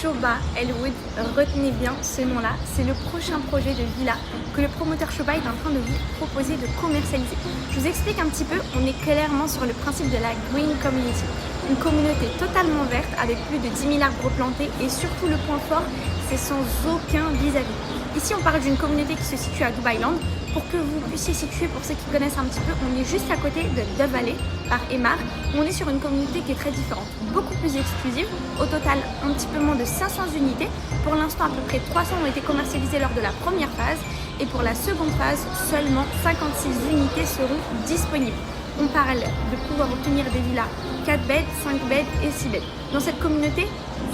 Shoba Elwood, retenez bien ce nom-là, c'est le prochain projet de villa que le promoteur Shoba est en train de vous proposer de commercialiser. Je vous explique un petit peu, on est clairement sur le principe de la Green Community. Une communauté totalement verte avec plus de 10 000 arbres plantés et surtout le point fort, c'est sans aucun vis-à-vis. Ici on parle d'une communauté qui se situe à Dubai Land. Pour que vous puissiez situer, pour ceux qui connaissent un petit peu, on est juste à côté de Dove Valley par Emaar. On est sur une communauté qui est très différente, beaucoup plus exclusive. Au total, un petit peu moins de 500 unités. Pour l'instant, à peu près 300 ont été commercialisées lors de la première phase. Et pour la seconde phase, seulement 56 unités seront disponibles. On parle de pouvoir obtenir des villas 4 beds, 5 beds et 6 beds. Dans cette communauté,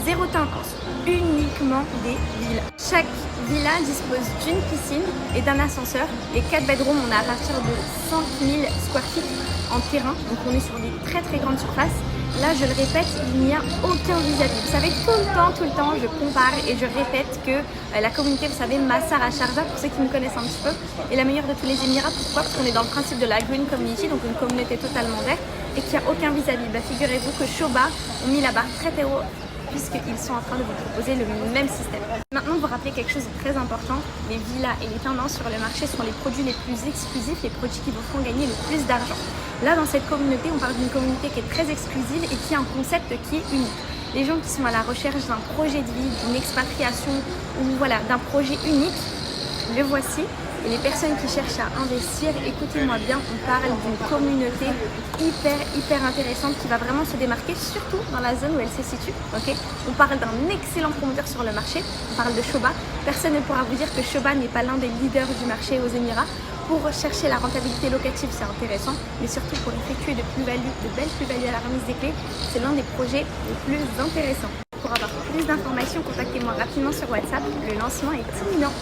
zéro teint intense, uniquement des villas. Chaque villa dispose d'une piscine et d'un ascenseur. Les 4 bedrooms, on a à partir de 5 000 square feet en terrain, donc on est sur des très grandes surfaces. Là, je le répète, il n'y a aucun vis-à-vis. Vous savez, tout le temps, je compare et je répète que la communauté, vous savez, Massar à Sharjah, pour ceux qui me connaissent un petit peu, est la meilleure de tous les Émirats. Pourquoi? Parce qu'on est dans le principe de la Green Community, donc une communauté totalement verte et qu'il n'y a aucun vis-à-vis. Bah, figurez-vous que Shoba ont mis la barre très haut puisqu'ils sont en train de vous proposer le même système. Maintenant, vous rappelez quelque chose de très important, les villas et les tendances sur le marché sont les produits les plus exclusifs, les produits qui vous font gagner le plus d'argent. Là, dans cette communauté, on parle d'une communauté qui est très exclusive et qui a un concept qui est unique. Les gens qui sont à la recherche d'un projet de vie, d'une expatriation ou voilà, d'un projet unique, le voici. Et les personnes qui cherchent à investir, écoutez-moi bien, on parle d'une communauté hyper intéressante qui va vraiment se démarquer, surtout dans la zone où elle se situe. Okay, on parle d'un excellent promoteur sur le marché, on parle de Shoba. Personne ne pourra vous dire que Shoba n'est pas l'un des leaders du marché aux Émirats. Pour rechercher la rentabilité locative, c'est intéressant, mais surtout pour effectuer de belles plus-values à la remise des clés, c'est l'un des projets les plus intéressants. Pour avoir plus d'informations, contactez-moi rapidement sur WhatsApp, le lancement est imminent.